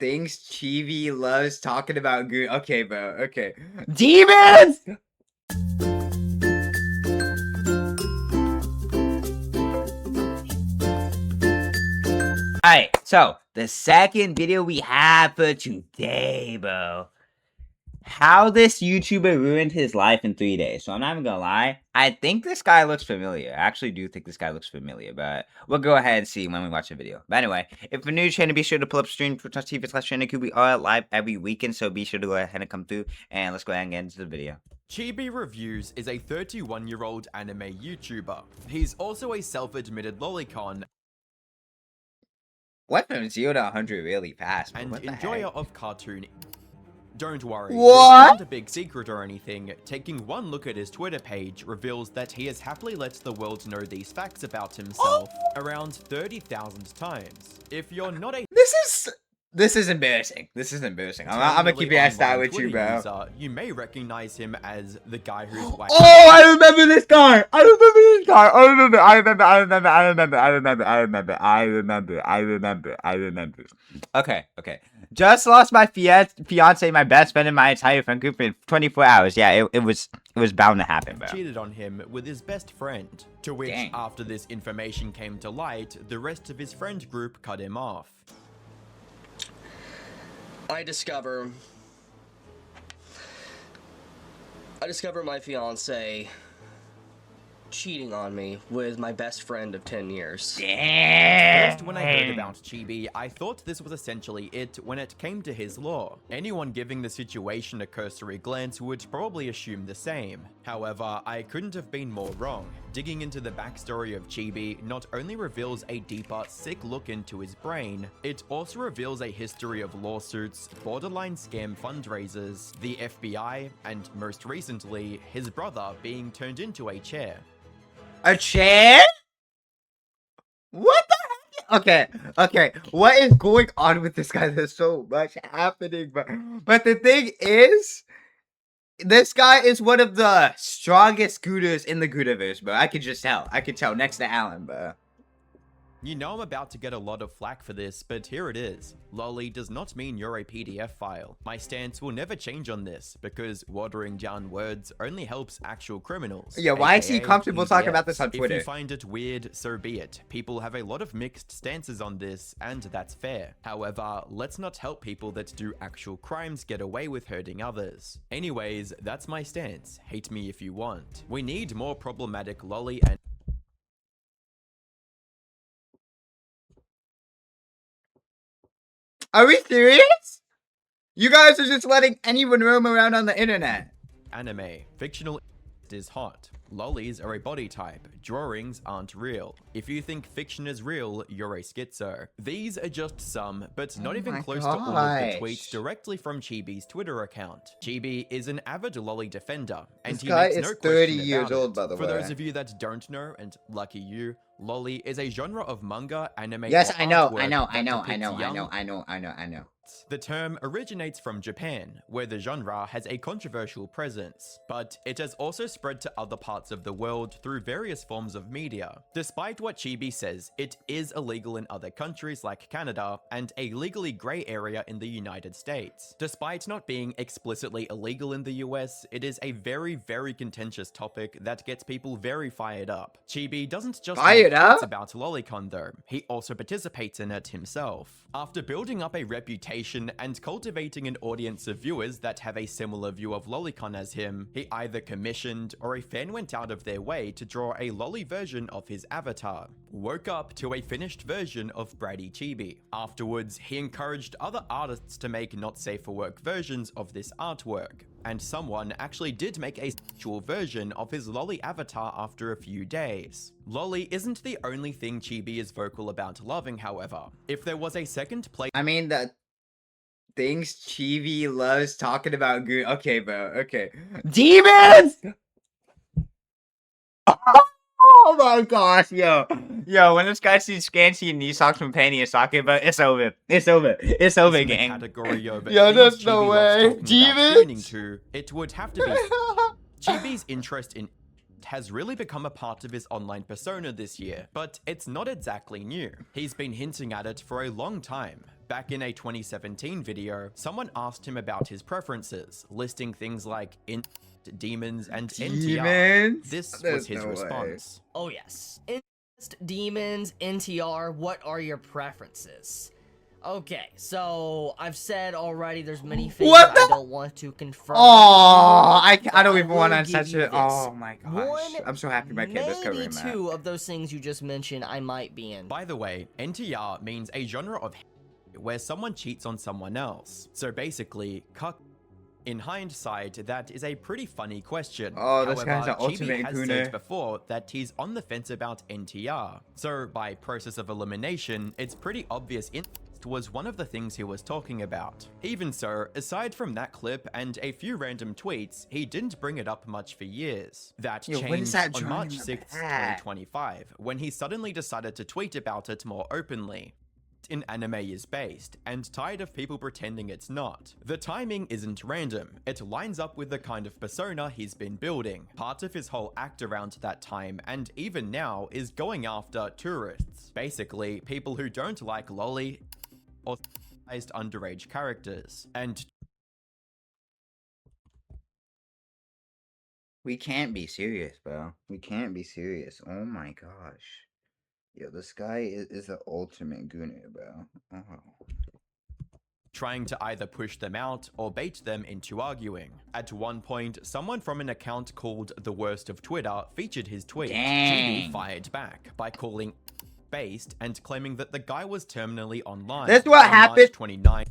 Things Chibi loves talking about Goon. Okay, bro. Okay. Demons! Alright, so the second video we have for today, bro. How this YouTuber ruined his life in 3 days. So I'm not even gonna lie. I think this guy looks familiar. I actually do think this guy looks familiar, but we'll go ahead and see when we watch the video. But anyway, if you're new to the channel, be sure to pull up stream twitch.tv/JaydenIQ. We are live every weekend, so be sure to go ahead and come through. And let's go ahead and get into the video. ChibiReviews is a 31-year-old anime YouTuber. He's also a self-admitted lolicon Went from 0 to 100 really fast. and enjoyer of cartoon. Don't worry, What? this isn't a big secret or anything. Taking one look at his Twitter page reveals that he has happily let the world know these facts about himself around 30,000 times. If you're not a This is embarrassing. This is embarrassing. I'm gonna keep your ass down with you, bro. user, you may recognize him as the guy who's whacked. Oh, I remember this guy. I remember. Okay. Just lost my fiance, my best friend, and my entire friend group in 24 hours. Yeah, it was bound to happen, bro. Cheated on him with his best friend. To which, after this information came to light, the rest of his friend group cut him off. I discover my fiance cheating on me with my best friend of 10 years. First, when I heard about Chibi, I thought this was essentially it when it came to his lore. Anyone giving the situation a cursory glance would probably assume the same. However, I couldn't have been more wrong. Digging into the backstory of Chibi not only reveals a deeper, sick look into his brain, it also reveals a history of lawsuits, borderline scam fundraisers, the FBI, and most recently, his brother being turned into a chair. A chair? What the heck? Okay. What is going on with this guy? There's so much happening, but the thing is, this guy is one of the strongest Gooners in the Goonerverse, bro. I could just tell. I could tell next to Alan, bro. You know I'm about to get a lot of flack for this, but here it is. Lolly does not mean you're a PDF file. My stance will never change on this, because watering down words only helps actual criminals. Yeah, why is he comfortable talking about this on Twitter? If you find it weird, so be it. People have a lot of mixed stances on this, and that's fair. However, let's not help people that do actual crimes get away with hurting others. Anyways, that's my stance. Hate me if you want. We need more problematic Lolly and Are we serious? You guys are just letting anyone roam around on the internet. anime. Fictional is hot. Lollies are a body type. Drawings aren't real. If you think fiction is real, you're a schizo. These are just some, but not even close to all of the tweets directly from Chibi's Twitter account. Chibi is an avid Lolly defender, and he makes no question about it. This guy is 30 years old, by the way. For those of you that don't know, and lucky you, Lolly is a genre of manga, anime, yes, or I know. The term originates from Japan, where the genre has a controversial presence, but it has also spread to other parts of the world through various forms of media. Despite what Chibi says, it is illegal in other countries like Canada, and a legally grey area in the United States. Despite not being explicitly illegal in the US, it is a very, very contentious topic that gets people very fired up. Chibi doesn't just make tweets about lolicon though, he also participates in it himself. After building up a reputation and cultivating an audience of viewers that have a similar view of lolicon as him, he either commissioned or a fan went out of their way to draw a lolly version of his avatar. Woke up to a finished version of Bratty Chibi. Afterwards, he encouraged other artists to make not safe for work versions of this artwork. And someone actually did make a actual version of his lolly avatar after a few days. Lolly isn't the only thing Chibi is vocal about loving, however. If there was a second place, I mean, the things Chibi loves talking about Goon. Okay, bro. Okay. Demons! Oh my gosh, yo, when this guy sees Scansy and knee socks from Penny is talking about, it's over, gang. Category of yo, there's no way. Demons? It would have to be. Chibi's interest in has really become a part of his online persona this year, but it's not exactly new. He's been hinting at it for a long time. Back in a 2017 video, someone asked him about his preferences, listing things like demons and NTR. Demons? This There's was his no way. response. Oh yes. Demons, NTR, what are your preferences? Okay, so I've said already there's many things What the- I don't want to confirm. Oh, I don't even will want to give touch you it. this. Oh my gosh. One, I'm so happy my kid is maybe covering that. two of those things you just mentioned I might be in. By the way, NTR means a genre of where someone cheats on someone else. So basically, cuck. In hindsight, that is a pretty funny question. Oh, this However, guy's an Chibi ultimate has gooner. said before that he's on the fence about NTR. So by process of elimination, it's pretty obvious was one of the things he was talking about. Even so, aside from that clip and a few random tweets, he didn't bring it up much for years. That Yo, what is changed that on drawing March in the 6th, back? 2025, when he suddenly decided to tweet about it more openly. In anime is based, and tired of people pretending it's not. The timing isn't random, it lines up with the kind of persona he's been building. Part of his whole act around that time, and even now, is going after tourists. Basically, people who don't like lolly or underage characters. And We can't be serious, bro. We can't be serious. Oh my gosh. Yo, this guy is the ultimate gooner, bro. Oh. trying to either push them out or bait them into arguing. At one point, someone from an account called The Worst of Twitter featured his tweet. Dang. Chibi fired back by calling based and claiming that the guy was terminally online. That's what on happened. March 29.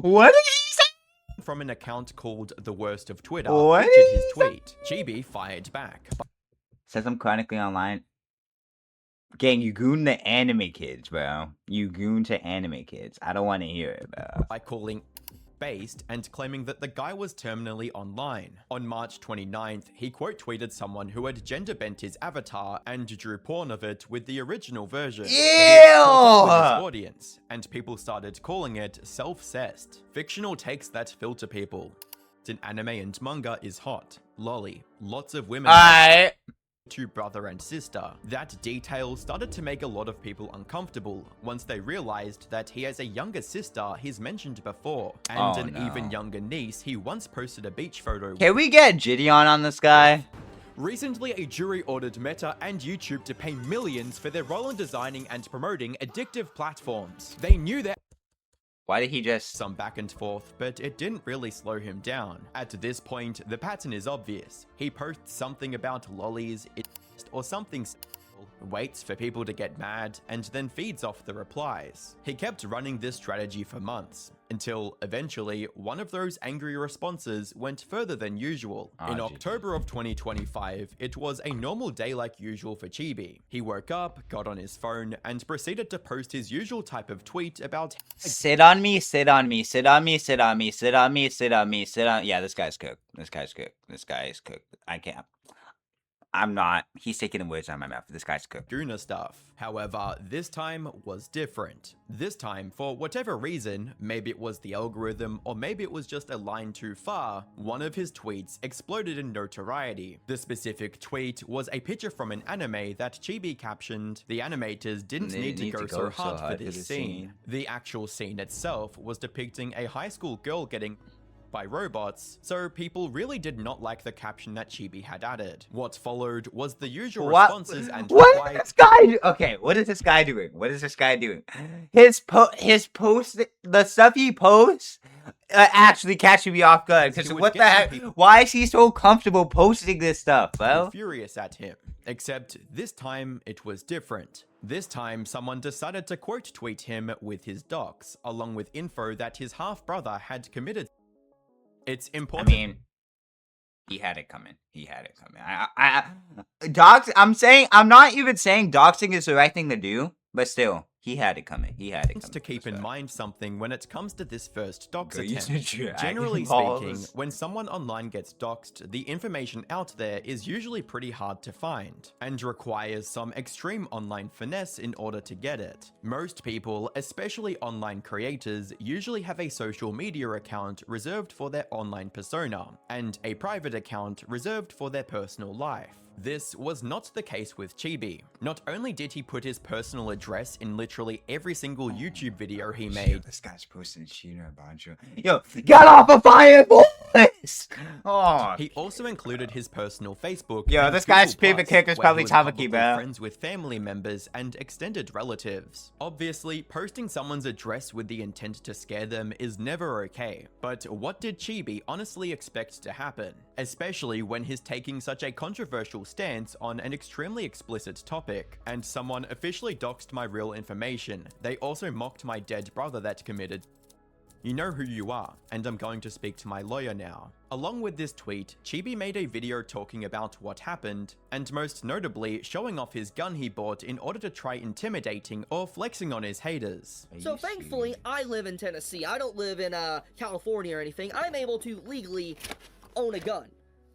What did he say? From an account called The Worst of Twitter What featured did his he tweet. Chibi fired back Says I'm chronically online. Gang, you goon the anime kids, bro. You goon to anime kids. I don't want to hear it, bro. by calling based and claiming that the guy was terminally online. On March 29th, he quote tweeted someone who had gender bent his avatar and drew porn of it with the original version. This caught up with his audience, and people started calling it self-cessed. Fictional takes that filter people. In anime and manga is hot. Lolly. Lots of women to brother and sister. That detail started to make a lot of people uncomfortable once they realized that he has a younger sister he's mentioned before, and even younger niece he once posted a beach photo with. Can we get Gideon on this guy? Recently, a jury ordered Meta and YouTube to pay millions for their role in designing and promoting addictive platforms. They knew that Why did he just... some back and forth, but it didn't really slow him down. At this point, the pattern is obvious. He posts something about lollies, or something simple, waits for people to get mad, and then feeds off the replies. He kept running this strategy for months, until eventually, one of those angry responses went further than usual. In October of 2025, it was a normal day like usual for Chibi. He woke up, got on his phone, and proceeded to post his usual type of tweet about Sit on me, sit on me, sit on me, sit on me, sit on me, sit on me, sit on... Yeah, this guy's cooked. This guy's cooked. This guy is cooked. I can't... I'm not. He's taking the words out of my mouth. This guy's cooked. GOONER stuff. However, this time was different. This time, for whatever reason, maybe it was the algorithm or maybe it was just a line too far, one of his tweets exploded in notoriety. The specific tweet was a picture from an anime that Chibi captioned, "The animators didn't need to go so hard for this scene." The actual scene itself was depicting a high school girl getting by robots, so people really did not like the caption that Chibi had added. What followed was the usual responses and what is this guy do? Okay, what is this guy doing? What is this guy doing? His post, the stuff he posts, actually catching me off guard. Because what the heck? Why is he so comfortable posting this stuff, bro? Furious at him. Except this time it was different. This time someone decided to quote tweet him with his docs, along with info that his half-brother had committed. It's important. I mean, he had it coming. He had it coming. I'm not even saying doxing is the right thing to do, but still, he had it coming. He had it coming. To keep in mind something when it comes to this first dox Go use attempt. your Generally eyeballs. speaking, when someone online gets doxed, the information out there is usually pretty hard to find, and requires some extreme online finesse in order to get it. Most people, especially online creators, usually have a social media account reserved for their online persona, and a private account reserved for their personal life. This was not the case with Chibi. Not only did he put his personal address in literally every single YouTube video he made, This guy's posting cheating a bunch of. Yo, get off of Fireballs! Oh, he also included his personal Facebook. Yo, and this guy's Google favorite Plus, character is where probably he was Tamaki, publicly bro. friends with family members and extended relatives. Obviously, posting someone's address with the intent to scare them is never okay. But what did Chibi honestly expect to happen? Especially when he's taking such a controversial stance on an extremely explicit topic. And someone officially doxed my real information. They also mocked my dead brother that committed. You know who you are, and I'm going to speak to my lawyer now. Along with this tweet, Chibi made a video talking about what happened, and most notably showing off his gun he bought in order to try intimidating or flexing on his haters. So thankfully, I live in Tennessee. I don't live in California or anything. I'm able to legally own a gun.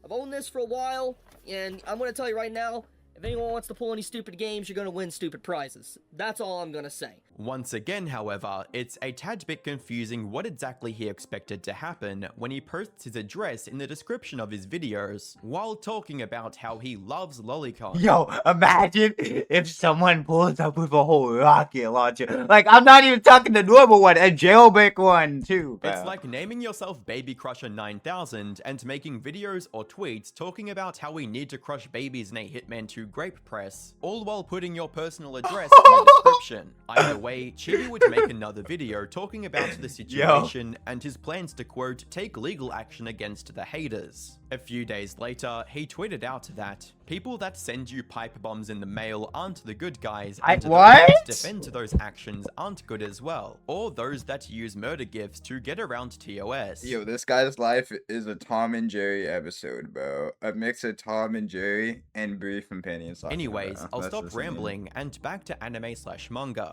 I've owned this for a while, and I'm going to tell you right now, if anyone wants to pull any stupid games, you're going to win stupid prizes. That's all I'm going to say. Once again, however, it's a tad bit confusing what exactly he expected to happen when he posts his address in the description of his videos, while talking about how he loves lollipops. Yo, imagine if someone pulls up with a whole rocket launcher. Like, I'm not even talking the normal one, a jailbreak one, too, bro. It's like naming yourself Baby Crusher 9000 and making videos or tweets talking about how we need to crush babies in a Hitman 2 grape press, all while putting your personal address in the description. Either way, Chibi would make another video talking about the situation and his plans to, quote, take legal action against the haters. A few days later, he tweeted out that people that send you pipe bombs in the mail aren't the good guys, and those that defend those actions aren't good as well, or those that use murder gifts to get around TOS. Yo, this guy's life is a Tom and Jerry episode, bro. A mix of Tom and Jerry and Brief and Penny and Sasha, Anyways, bro. I'll That's stop just me. rambling and back to anime/manga.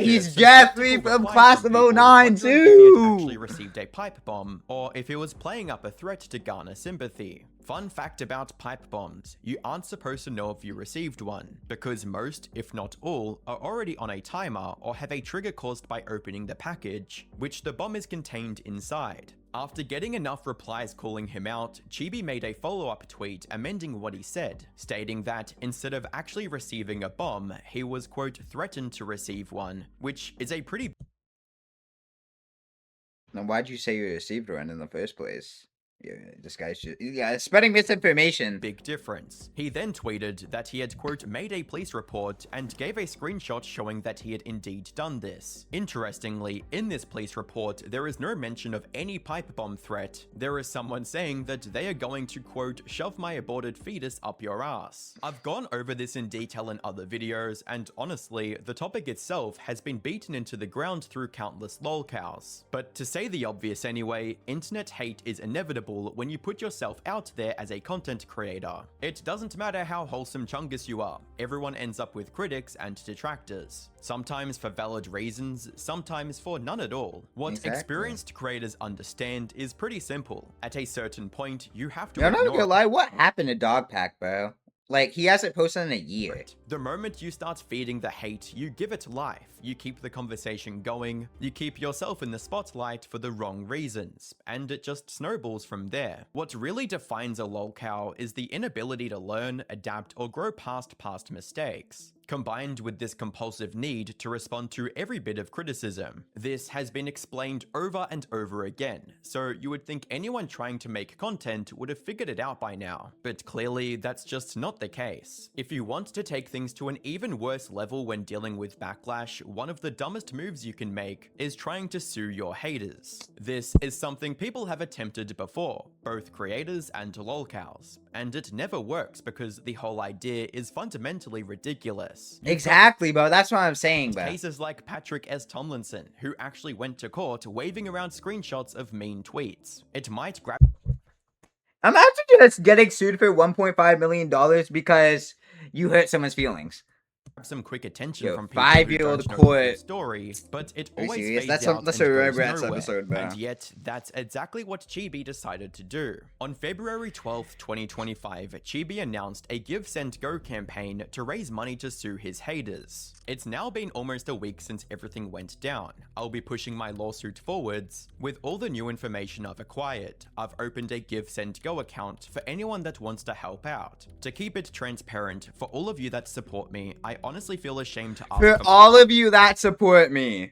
He's Jeffrey from Class of 09 If he had actually too! received a pipe bomb, or if he was playing up a threat to garner sympathy. Fun fact about pipe bombs, you aren't supposed to know if you received one, because most, if not all, are already on a timer or have a trigger caused by opening the package, which the bomb is contained inside. After getting enough replies calling him out, Chibi made a follow-up tweet amending what he said, stating that instead of actually receiving a bomb, he was, quote, threatened to receive one, which is a pretty Then why'd you say you received one in the first place? Yeah, this guy's just spreading misinformation. big difference. He then tweeted that he had, quote, made a police report and gave a screenshot showing that he had indeed done this. Interestingly, in this police report, there is no mention of any pipe bomb threat. There is someone saying that they are going to, quote, shove my aborted fetus up your ass. I've gone over this in detail in other videos, and honestly, the topic itself has been beaten into the ground through countless lolcows. But to say the obvious anyway, internet hate is inevitable when you put yourself out there as a content creator. It doesn't matter how wholesome chungus you are, everyone ends up with critics and detractors. Sometimes for valid reasons, sometimes for none at all. What Exactly. experienced creators understand is pretty simple. At a certain point, you have to Yo, I'm not ignore gonna lie, what happened to Dogpack, bro? Like, he hasn't posted in a year. The moment you start feeding the hate, you give it life. You keep the conversation going, you keep yourself in the spotlight for the wrong reasons, and it just snowballs from there. What really defines a lolcow is the inability to learn, adapt, or grow past past mistakes, combined with this compulsive need to respond to every bit of criticism. This has been explained over and over again, so you would think anyone trying to make content would have figured it out by now, but clearly that's just not the case. If you want to take things to an even worse level when dealing with backlash, one of the dumbest moves you can make is trying to sue your haters. This is something people have attempted before, both creators and lolcows, and it never works because the whole idea is fundamentally ridiculous. Exactly, bro. That's what I'm saying, bro. Cases like Patrick S. Tomlinson, who actually went to court waving around screenshots of mean tweets. It might grab Imagine just getting sued for $1.5 million because you hurt someone's feelings. some quick attention Yo, from people who 5-year-old don't know the full court. story, but it Are you always serious? fades That's a out and goes Rugrats nowhere. episode, bro. And yet, that's exactly what Chibi decided to do. On February 12th, 2025, Chibi announced a Give Send Go campaign to raise money to sue his haters. It's now been almost a week since everything went down. I'll be pushing my lawsuit forwards. With all the new information I've acquired, I've opened a Give Send Go account for anyone that wants to help out. To keep it transparent, for all of you that support me, I honestly feel ashamed to ask For all of you that support me.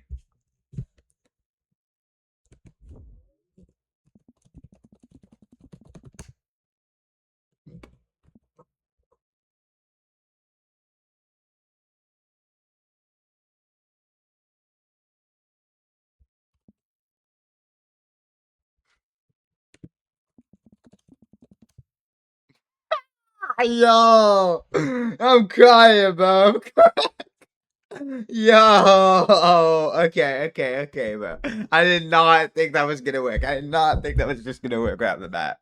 Yo, I'm crying, bro. Yo, okay, bro. I did not think that was gonna work. I did not think that was just gonna work right off the bat.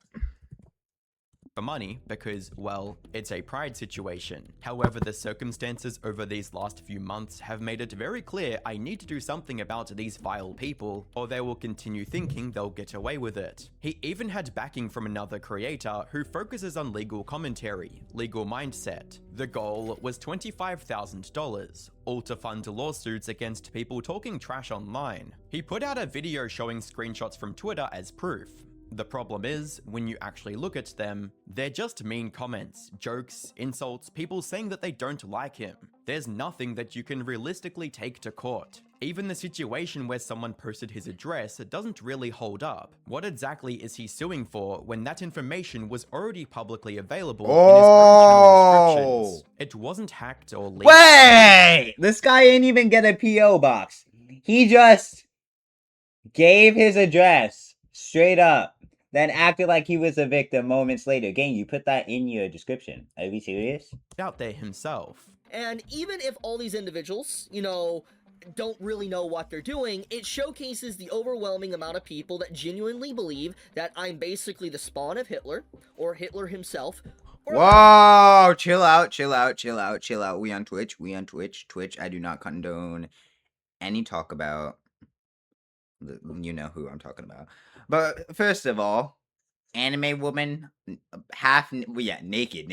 for money because, well, it's a pride situation. However, the circumstances over these last few months have made it very clear I need to do something about these vile people, or they will continue thinking they'll get away with it. He even had backing from another creator who focuses on legal commentary, legal mindset. The goal was $25,000, all to fund lawsuits against people talking trash online. He put out a video showing screenshots from Twitter as proof. The problem is, when you actually look at them, they're just mean comments, jokes, insults, people saying that they don't like him. There's nothing that you can realistically take to court. Even the situation where someone posted his address doesn't really hold up. What exactly is he suing for when that information was already publicly available in his own channel descriptions? It wasn't hacked or leaked. Wait! This guy ain't even get a P.O. box. He just gave his address straight up, then acted like he was a victim moments later. Gang, you put that in your description. Are you serious? Out there himself. And even if all these individuals, you know, don't really know what they're doing, it showcases the overwhelming amount of people that genuinely believe that I'm basically the spawn of Hitler, or Hitler himself. Whoa, chill out. We on Twitch. Twitch, I do not condone any talk about, you know who I'm talking about. But first of all, anime woman, naked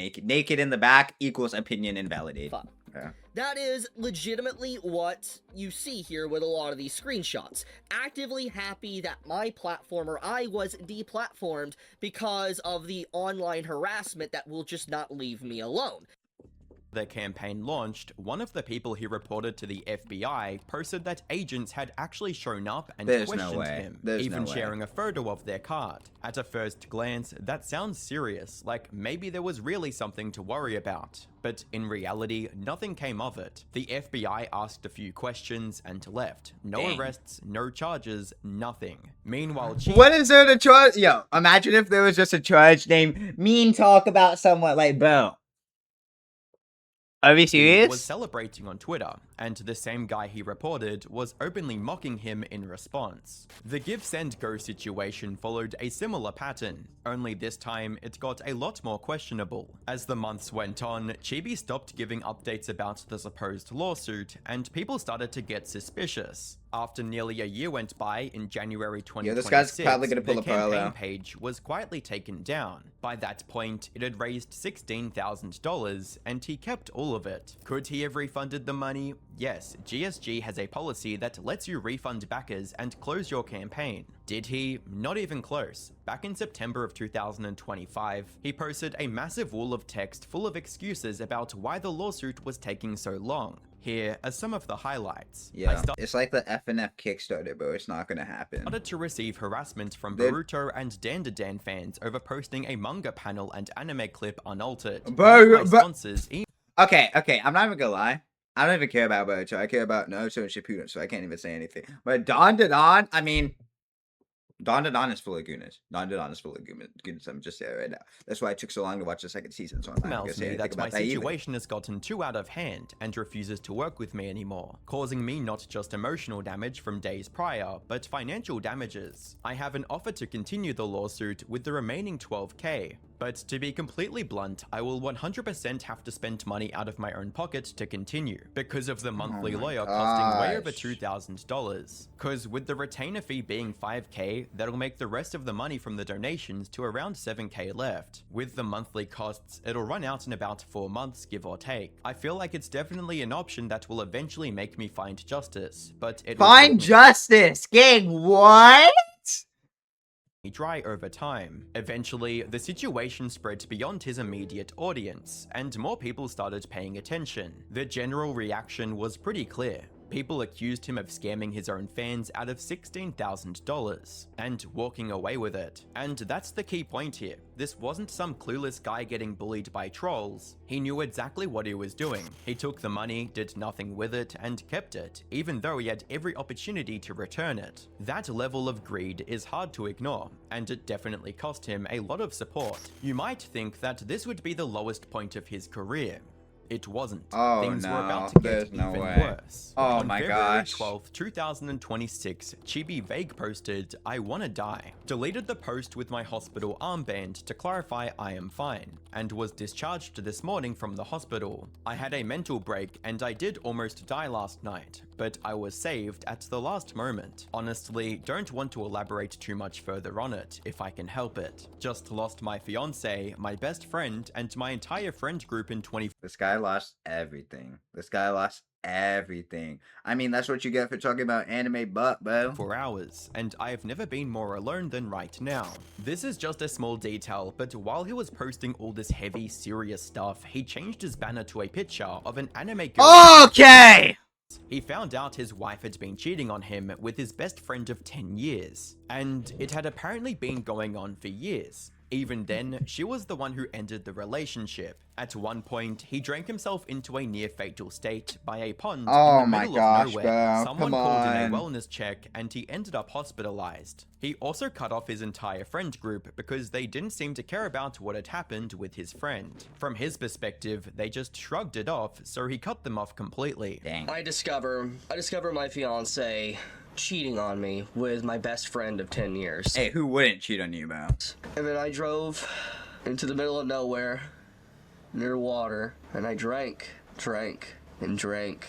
in the back equals opinion invalidated. Yeah. That is legitimately what you see here with a lot of these screenshots. Actively happy that my platformer, I was deplatformed because of the online harassment that will just not leave me alone. The campaign launched, one of the people he reported to the FBI posted that agents had actually shown up and questioned him, even sharing a photo of their card. At a first glance, that sounds serious, like maybe there was really something to worry about. But in reality, nothing came of it. The FBI asked a few questions and left. No arrests, no charges, nothing. Meanwhile, what is there to charge? Yo, imagine if there was just a charge named mean talk about someone, like, bro. Are we serious? Was celebrating on Twitter, and the same guy he reported was openly mocking him in response. The Give Send Go situation followed a similar pattern, only this time it got a lot more questionable. As the months went on, Chibi stopped giving updates about the supposed lawsuit, and people started to get suspicious. After nearly a year went by, in January 2026, this guy's probably gonna pull the a parallel. campaign page was quietly taken down. By that point, it had raised $16,000, and he kept all of it. Could he have refunded the money? Yes, GSG has a policy that lets you refund backers and close your campaign. Did he? Not even close. Back in September of 2025, he posted a massive wall of text full of excuses about why the lawsuit was taking so long. Here are some of the highlights. Yeah, it's like the FNF Kickstarter, bro. It's not gonna happen. Started to receive harassment from Boruto and Dandadan fans over posting a manga panel and anime clip unaltered. Okay, I'm not even gonna lie. I don't even care about Boruto. I care about Naruto and Shippuden, so I can't even say anything. But Dandadan, I mean, Dandadan is full of gooners. Dandadan is full of gooners. I'm just saying right now. That's why it took so long to watch the second season. So I'm not gonna say anything that about my that situation has gotten too out of hand and refuses to work with me anymore, causing me not just emotional damage from days prior, but financial damages. I have an offer to continue the lawsuit with the remaining $12K. But to be completely blunt, I will 100% have to spend money out of my own pocket to continue, because of the monthly lawyer costing way over $2,000. Cause with the retainer fee being $5K, that'll make the rest of the money from the donations to around $7K left. With the monthly costs, it'll run out in about 4 months, give or take. I feel like it's definitely an option that will eventually make me find justice, but it will Find justice, gang. What? dry over time. Eventually, the situation spread beyond his immediate audience, and more people started paying attention. The general reaction was pretty clear. People accused him of scamming his own fans out of $16,000 and walking away with it. And that's the key point here. This wasn't some clueless guy getting bullied by trolls. He knew exactly what he was doing. He took the money, did nothing with it, and kept it, even though he had every opportunity to return it. That level of greed is hard to ignore, and it definitely cost him a lot of support. You might think that this would be the lowest point of his career. It wasn't. Oh, Things no, were about to get there's no even way. worse. Oh On my February gosh. 12th, 2026, Chibi Vague posted, "I wanna die." Deleted the post with my hospital armband to clarify I am fine, and was discharged this morning from the hospital. I had a mental break and I did almost die last night, but I was saved at the last moment. Honestly, don't want to elaborate too much further on it, if I can help it. Just lost my fiance, my best friend, and my entire friend group in 20. This guy lost everything. This guy lost everything. I mean, that's what you get for talking about anime butt, bro. 4 hours, and I have never been more alone than right now. This is just a small detail, but while he was posting all this heavy, serious stuff, he changed his banner to a picture of an anime girl. Okay! He found out his wife had been cheating on him with his best friend of 10 years, and it had apparently been going on for years. Even then, she was the one who ended the relationship. At one point, he drank himself into a near-fatal state by a pond Oh in the my middle gosh, of nowhere. bro. Someone Come called in a on. wellness check, and he ended up hospitalized. He also cut off his entire friend group because they didn't seem to care about what had happened with his friend. From his perspective, they just shrugged it off, so he cut them off completely. Dang. I discover my fiance cheating on me with my best friend of 10 years. Hey, who wouldn't cheat on you, bro? And then I drove into the middle of nowhere, near water, and I drank,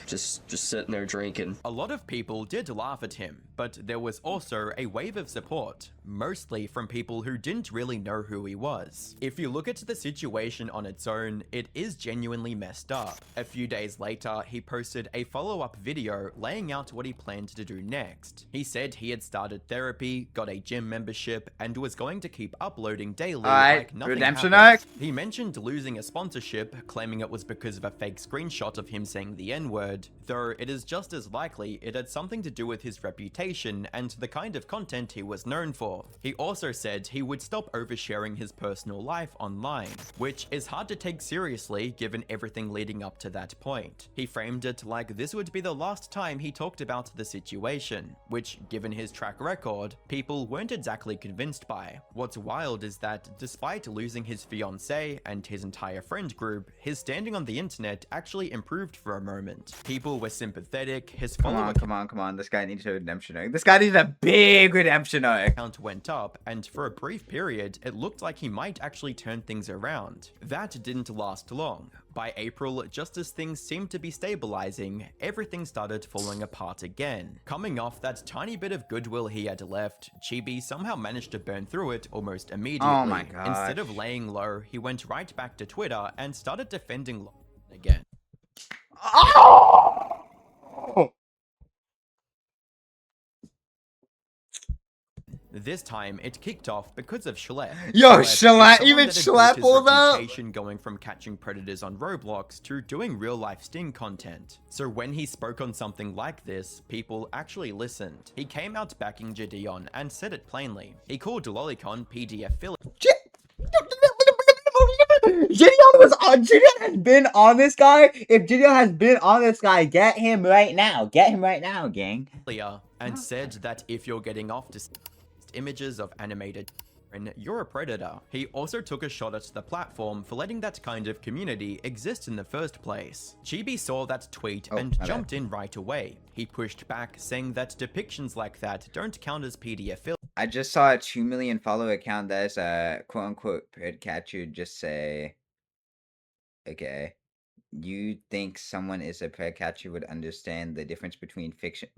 just sitting there drinking. A lot of people did laugh at him, but there was also a wave of support, mostly from people who didn't really know who he was. If you look at the situation on its own, it is genuinely messed up. A few days later, he posted a follow-up video laying out what he planned to do next. He said he had started therapy, got a gym membership, and was going to keep uploading daily like nothing redemption happened. arc? He mentioned losing a sponsorship, claiming it was because of a fake screenshot of him saying the N-word, though it is just as likely it had something to do with his reputation and the kind of content he was known for. He also said he would stop oversharing his personal life online, which is hard to take seriously given everything leading up to that point. He framed it like this would be the last time he talked about the situation, which, given his track record, people weren't exactly convinced by. What's wild is that despite losing his fiancée and his entire friend group, his standing on the internet actually improved for a moment. People were sympathetic, his follower Come on. This guy needs a redemption arc. This guy needs a big redemption arc. count went up, and for a brief period, it looked like he might actually turn things around. That didn't last long. By April, just as things seemed to be stabilizing, everything started falling apart again. Coming off that tiny bit of goodwill he had left, Chibi somehow managed to burn through it almost immediately. Oh my gosh. Instead of laying low, he went right back to Twitter and started defending again. Oh! This time, it kicked off because of Schlep. Yo, is Schlep, someone even that had Schlep built his pulled up? reputation going from catching predators on Roblox to doing real-life Sting content. So when he spoke on something like this, people actually listened. He came out backing Gideon and said it plainly. He called Lolicon PDF filler. Gideon has been on this guy. If Gideon has been on this guy, get him right now. Get him right now, gang. And said that if you're getting off to images of animated you're a predator. He also took a shot at the platform for letting that kind of community exist in the first place. Chibi saw that tweet and jumped in right away. He pushed back, saying that depictions like that don't count as PDF filler. I just saw a 2 million follower account that's a quote unquote bird catcher just say, okay, you think someone is a bird catcher would understand the difference between fiction.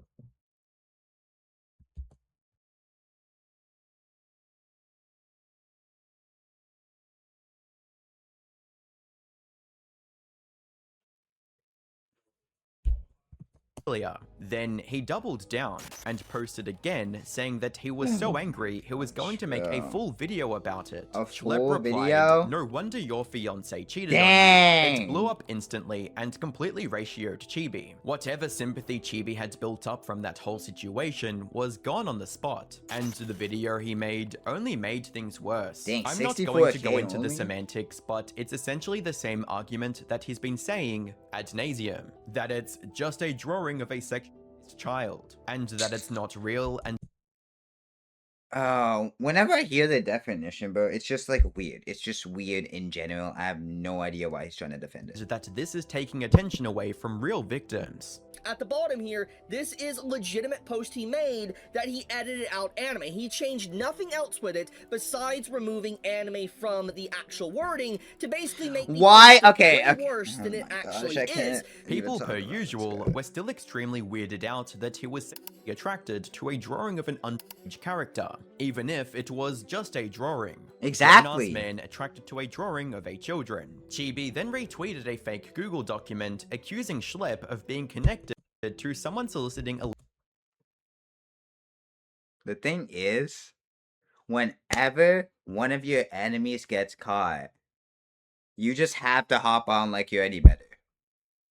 earlier. Then he doubled down and posted again, saying that he was so angry he was going to make a full video about it. A Schlep full replied, video? "No wonder your fiance cheated on Dang! you." It blew up instantly and completely ratioed Chibi. Whatever sympathy Chibi had built up from that whole situation was gone on the spot, and the video he made only made things worse. Dang, I'm not going to 64K go into the only? semantics, but it's essentially the same argument that he's been saying ad nauseum, that it's just a drawing of a sexualized child, and that it's not real, and Whenever I hear the definition, bro, it's just like weird. It's just weird in general. I have no idea why he's trying to defend it. that this is taking attention away from real victims. At the bottom here, this is a legitimate post he made that he edited out anime. He changed nothing else with it besides removing anime from the actual wording to basically make the Why? post Okay, way okay. worse than Oh it my gosh, actually I can't is. even People talk per about this usual guy. were still extremely weirded out that he was sexually attracted to a drawing of an underage character, even if it was just a drawing. Exactly. Grown-ass man attracted to a drawing of a children. Chibi then retweeted a fake Google document accusing Schlep of being connected to someone soliciting a The thing is, whenever one of your enemies gets caught, you just have to hop on like you're any better.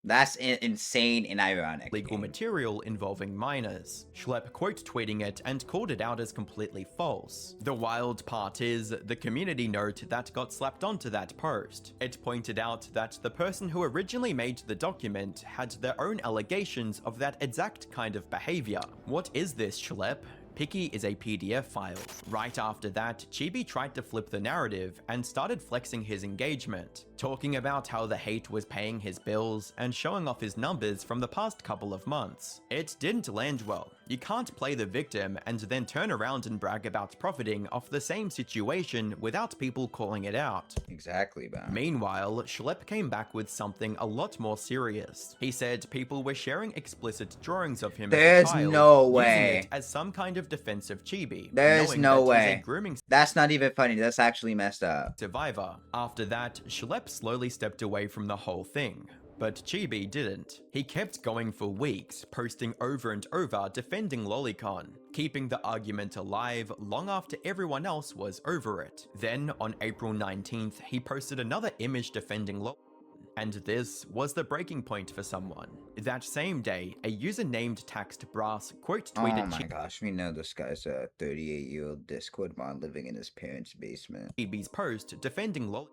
That's insane and ironic. legal material involving minors. Schlep quote tweeting it and called it out as completely false. The wild part is the community note that got slapped onto that post. It pointed out that the person who originally made the document had their own allegations of that exact kind of behavior. What is this, Schlep? Picky is a PDF file. Right after that, Chibi tried to flip the narrative and started flexing his engagement, talking about how the hate was paying his bills and showing off his numbers from the past couple of months. It didn't land well. You can't play the victim and then turn around and brag about profiting off the same situation without people calling it out. Exactly, bro. Meanwhile, Schlep came back with something a lot more serious. He said people were sharing explicit drawings of him There's as a child, no using way. it as some kind of defensive chibi. There's knowing no that he's way. a grooming That's not even funny. That's actually messed up. survivor. After that, Schlep slowly stepped away from the whole thing. But Chibi didn't. He kept going for weeks, posting over and over defending Lolicon, keeping the argument alive long after everyone else was over it. Then, on April 19th, he posted another image defending Lolicon. And this was the breaking point for someone. That same day, a user named Taxed Brass quote tweeted Oh my gosh, we know this guy's a 38-year-old Discord mod living in his parents' basement. Chibi's post defending Lolicon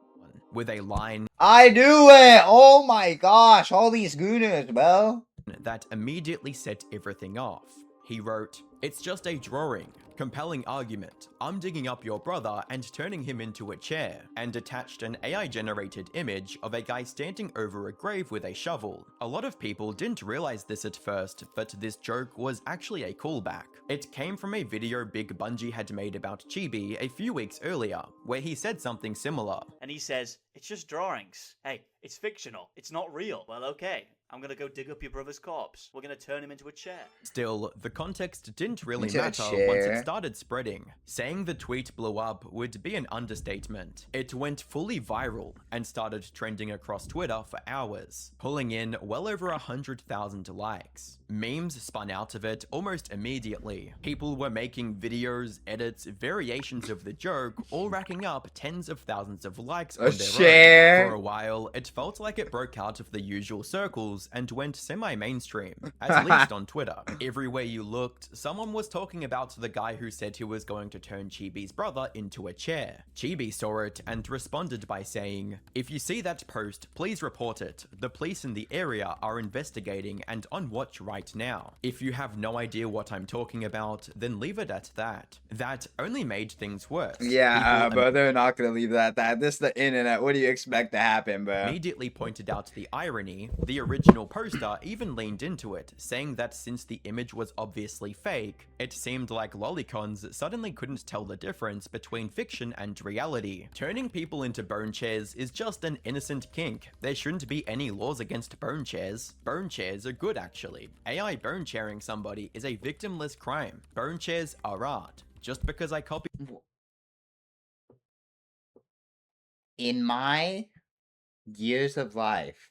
with a line I do it! Oh my gosh, all these gooners, bro. that immediately set everything off. He wrote, "It's just a drawing. Compelling argument. I'm digging up your brother and turning him into a chair," and attached an AI-generated image of a guy standing over a grave with a shovel. A lot of people didn't realize this at first, but this joke was actually a callback. It came from a video Big Bungie had made about Chibi a few weeks earlier, where he said something similar. And he says, "It's just drawings. Hey, it's fictional. It's not real." Well, okay. I'm gonna go dig up your brother's corpse. We're gonna turn him into a chair. Still, the context didn't really Into a matter once it chair. started spreading. Saying the tweet blew up would be an understatement. It went fully viral and started trending across Twitter for hours, pulling in well over 100,000 likes. Memes spun out of it almost immediately. People were making videos, edits, variations of the joke, all racking up tens of thousands of likes on their share. own. For a while, it felt like it broke out of the usual circles and went semi-mainstream, at least on Twitter. Everywhere you looked, someone was talking about the guy who said he was going to turn Chibi's brother into a chair. Chibi saw it and responded by saying, "If you see that post, please report it. The police in the area are investigating and on watch right now. If you have no idea what I'm talking about, then leave it at that." That only made things worse. Yeah, People but they're not gonna leave that. This is the internet. what do you expect to happen, bro? Immediately pointed out the irony. The original poster even leaned into it, saying that since the image was obviously fake, it seemed like lolicons suddenly couldn't tell the difference between fiction and reality. Turning people into bone chairs is just an innocent kink. There shouldn't be any laws against bone chairs. Bone chairs are good, actually. AI bone chairing somebody is a victimless crime. Bone chairs are art. Just because I copy In my years of life,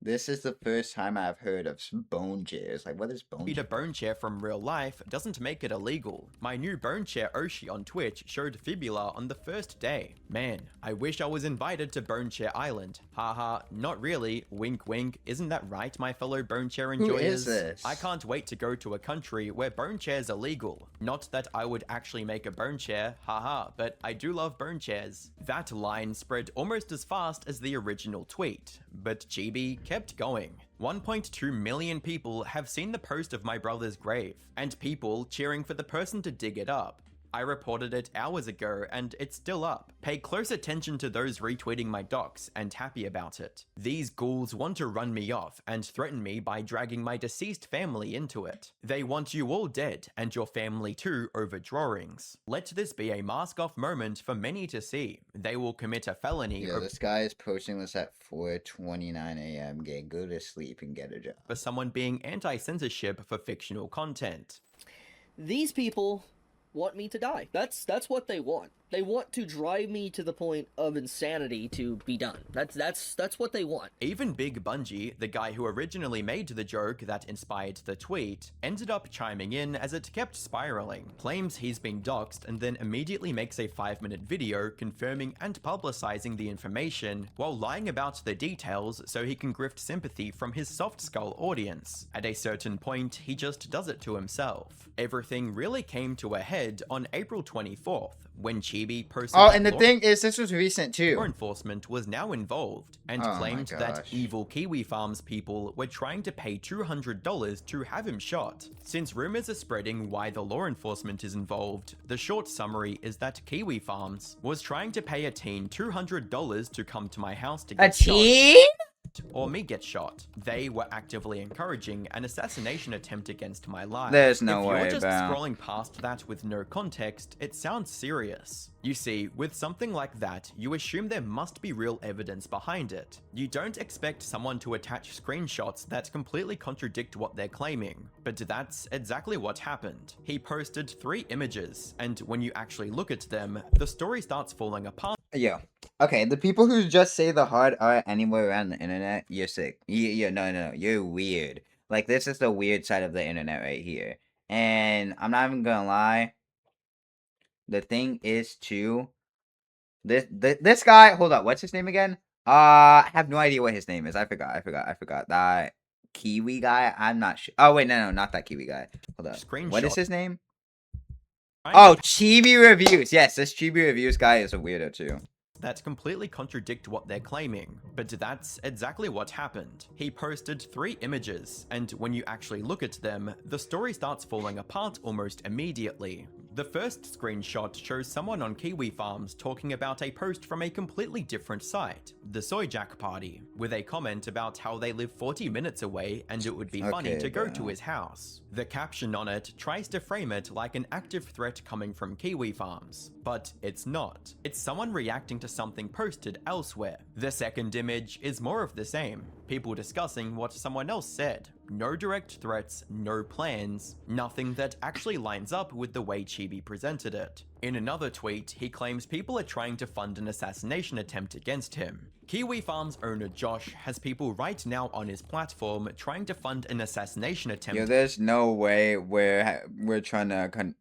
this is the first time I've heard of bone chairs. Like, what is bone a chair? bone chair from real life doesn't make it illegal. My new bone chair Oshi on Twitch showed fibula on the first day. Man, I wish I was invited to Bone Chair Island. Haha, not really. Wink wink. Isn't that right, my fellow bone chair enjoyers? Who is this? I can't wait to go to a country where bone chairs are legal. Not that I would actually make a bone chair, haha, but I do love bone chairs. That line spread almost as fast as the original tweet, but Chibi kept going. 1.2 million people have seen the post of my brother's grave, and people cheering for the person to dig it up. I reported it hours ago and it's still up. Pay close attention to those retweeting my docs and happy about it. These ghouls want to run me off and threaten me by dragging my deceased family into it. They want you all dead and your family too over drawings. Let this be a mask off moment for many to see. They will commit a felony Yeah, this guy is posting this at 4:29 a.m. Go to sleep and get a job. for someone being anti-censorship for fictional content. These people want me to die. That's what they want. They want to drive me to the point of insanity to be done. That's what they want. Even Big Bungie, the guy who originally made the joke that inspired the tweet, ended up chiming in as it kept spiraling, claims he's been doxxed and then immediately makes a 5-minute video confirming and publicizing the information while lying about the details so he can grift sympathy from his soft skull audience. At a certain point, he just does it to himself. Everything really came to a head on April 24th, when Chibi posted Oh, that and the law thing is, this was recent too. enforcement was now involved and Oh my claimed that gosh. evil Kiwi Farms people were trying to pay $200 to have him shot. Since rumors are spreading why the law enforcement is involved, the short summary is that Kiwi Farms was trying to pay a teen $200 to come to my house to A get shot. teen? Or me get shot. They were actively encouraging an assassination attempt against my life. There's no if way, you're just bro. scrolling past that with no context, it sounds serious. You see, with something like that, you assume there must be real evidence behind it. You don't expect someone to attach screenshots that completely contradict what they're claiming, but that's exactly what happened. He posted 3 images, and when you actually look at them, the story starts falling apart. Yo. Okay, the people who just say the hard art anywhere around the internet, you're sick. No, you're weird. Like, this is the weird side of the internet right here. And I'm not even gonna lie. The thing is, too, this guy, hold up, what's his name again? I have no idea what his name is. I forgot. That Kiwi guy, I'm not sure. Oh, wait, no, not that Kiwi guy. Hold up. What is Screenshot. his name? Oh, ChibiReviews. Yes, this ChibiReviews guy is a weirdo, too. that completely contradict what they're claiming, but that's exactly what happened. He posted 3 images, and when you actually look at them, the story starts falling apart almost immediately. The first screenshot shows someone on Kiwi Farms talking about a post from a completely different site, the Soy Jack Party, with a comment about how they live 40 minutes away and it would be funny Okay, to go bro. to his house. The caption on it tries to frame it like an active threat coming from Kiwi Farms, but it's not. It's someone reacting to something posted elsewhere. The second image is more of the same, people discussing what someone else said. No direct threats, no plans, nothing that actually lines up with the way Chibi presented it. In another tweet, he claims people are trying to fund an assassination attempt against him. Kiwi Farms owner Josh has people right now on his platform trying to fund an assassination attempt. Yo, there's no way we're trying to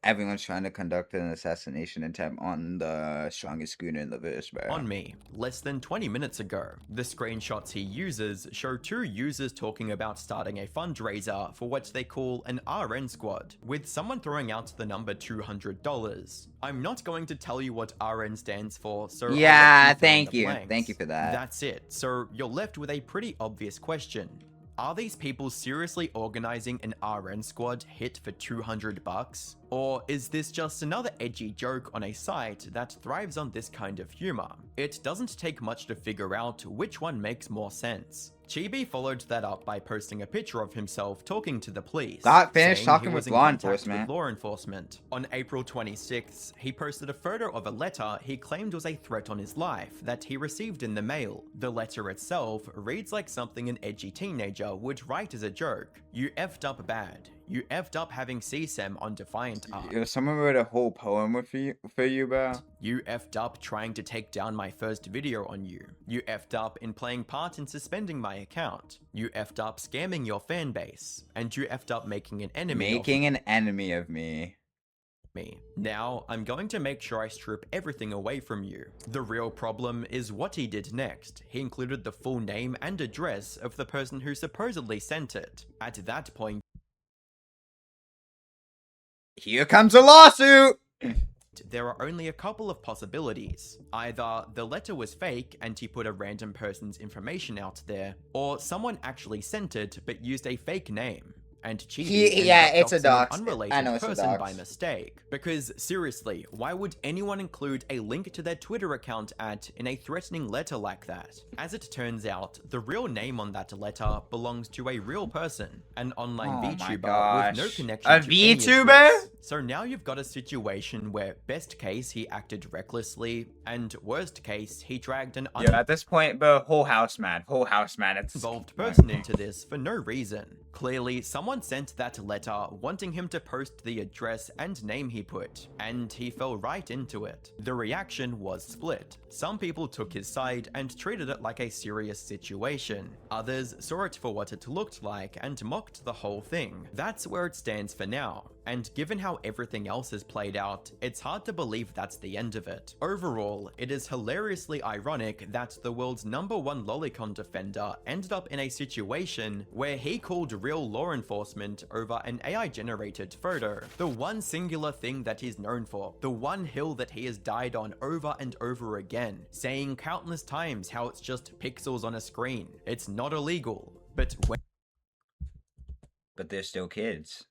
everyone's trying to conduct an assassination attempt on the strongest GOONER in the verse, bro. On me, less than 20 minutes ago. The screenshots he uses show 2 users talking about starting a fundraiser for what they call an RN squad, with someone throwing out the number $200. I'm not going to tell you what RN stands for, so I'll let Yeah, you fill in thank the you. blanks. Thank you for that. That's it. So you're left with a pretty obvious question. Are these people seriously organizing an RN squad hit for $200? Or is this just another edgy joke on a site that thrives on this kind of humor? It doesn't take much to figure out which one makes more sense. Chibi followed that up by posting a picture of himself talking to the police. Got finished saying talking he was with in law contact enforcement. with law enforcement. On April 26th, he posted a photo of a letter he claimed was a threat on his life that he received in the mail. The letter itself reads like something an edgy teenager would write as a joke. You effed up bad. You effed up having CSEM on Defiant Art. Yo, someone wrote a whole poem for you, bro. You effed up trying to take down my first video on you. You effed up in playing part in suspending my account. You effed up scamming your fan base. And you effed up making an enemy of me. Now, I'm going to make sure I strip everything away from you. The real problem is what he did next. He included the full name and address of the person who supposedly sent it. At that point, Here comes a lawsuit! there are only a couple of possibilities. Either the letter was fake and he put a random person's information out there, or someone actually sent it but used a fake name. And Chibi it's a doxing an dox. unrelated I know it's a person dox. by mistake. Because seriously, why would anyone include a link to their Twitter account in a threatening letter like that? As it turns out, the real name on that letter belongs to a real person, an online Oh my VTuber with no gosh. connection A to any of VTuber? this. So now you've got a situation where best case he acted recklessly, and worst case he dragged an Yeah, at this point, bro, whole house mad. It's involved person into this for no reason. Clearly, someone sent that letter wanting him to post the address and name he put, and he fell right into it. The reaction was split. Some people took his side and treated it like a serious situation. Others saw it for what it looked like and mocked the whole thing. That's where it stands for now. And given how everything else has played out, it's hard to believe that's the end of it. Overall, it is hilariously ironic that the world's #1 lolicon defender ended up in a situation where he called real law enforcement over an AI-generated photo. The one singular thing that he's known for, the one hill that he has died on over and over again, saying countless times how it's just pixels on a screen. It's not illegal. But But they're still kids.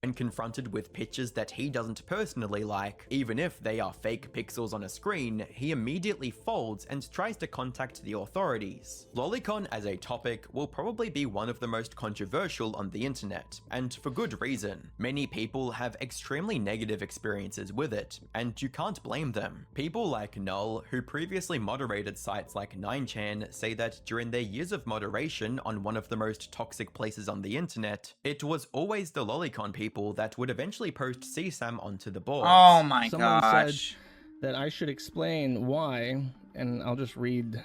when confronted with pictures that he doesn't personally like, even if they are fake pixels on a screen, he immediately folds and tries to contact the authorities. Lolicon as a topic will probably be one of the most controversial on the internet, and for good reason. Many people have extremely negative experiences with it, and you can't blame them. People like Null, who previously moderated sites like 9chan, say that during their years of moderation on one of the most toxic places on the internet, it was always the Lolicon people that would eventually post CSAM onto the board. Oh my Someone gosh. said that I should explain why, and I'll just read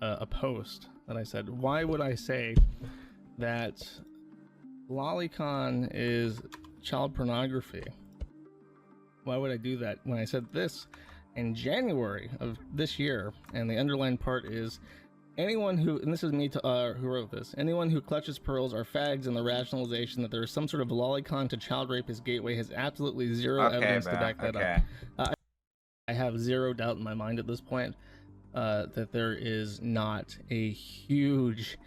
a post that I said. Why would I say that Lolicon is child pornography? Why would I do that when I said this in January of this year? And the underlined part is, anyone who, and this is me who wrote this, anyone who clutches pearls are fags, and the rationalization that there is some sort of lolicon to child rape as gateway has absolutely zero evidence to back that up. I have zero doubt in my mind at this point that there is not a huge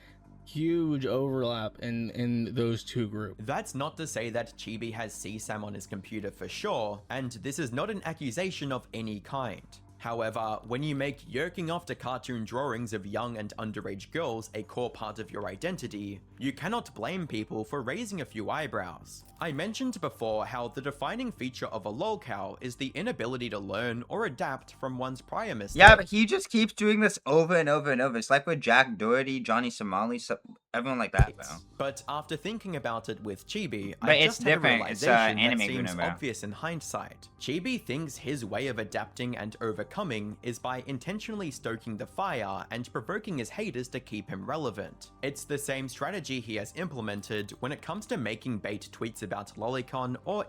overlap in those two groups. That's not to say that Chibi has CSAM on his computer for sure, and this is not an accusation of any kind. However, when you make yerking off to cartoon drawings of young and underage girls a core part of your identity, you cannot blame people for raising a few eyebrows. I mentioned before how the defining feature of a lolcow is the inability to learn or adapt from one's prior mistakes. Yeah, but he just keeps doing this over and over and over. It's like with Jack Doherty, Johnny Somali, everyone like that, bro. But after thinking about it with Chibi, But I it's just had a different. It's, realization anime that seems GOONER, bro. obvious in hindsight. Chibi thinks his way of adapting and overcoming is by intentionally stoking the fire and provoking his haters to keep him relevant. It's the same strategy he has implemented when it comes to making bait tweets about Lolicon or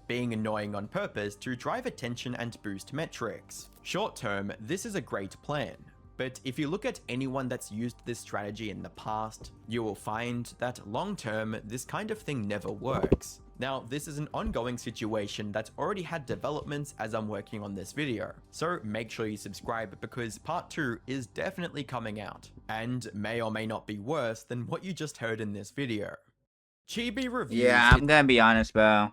being annoying on purpose to drive attention and boost metrics. Short term, this is a great plan. But if you look at anyone that's used this strategy in the past, you will find that long term, this kind of thing never works. Now, this is an ongoing situation that's already had developments as I'm working on this video, so make sure you subscribe because part 2 is definitely coming out, and may or may not be worse than what you just heard in this video. ChibiReviews. Yeah, I'm gonna be honest, bro.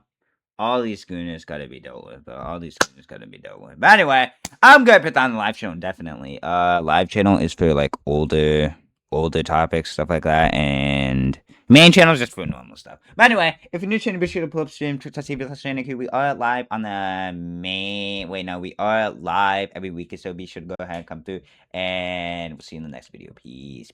All these gooners gotta be dealt with, bro. All these gooners gotta be dealt with. But anyway, I'm gonna put that on the live channel, definitely. Live channel is for like older topics, stuff like that, and main channel is just for normal stuff. But anyway, if you're new to the channel, be sure to pull up stream twitch.tv/JaydenIQ. We are live on the main. Wait, no, we are live every week, so be sure to go ahead and come through, and we'll see you in the next video. Peace.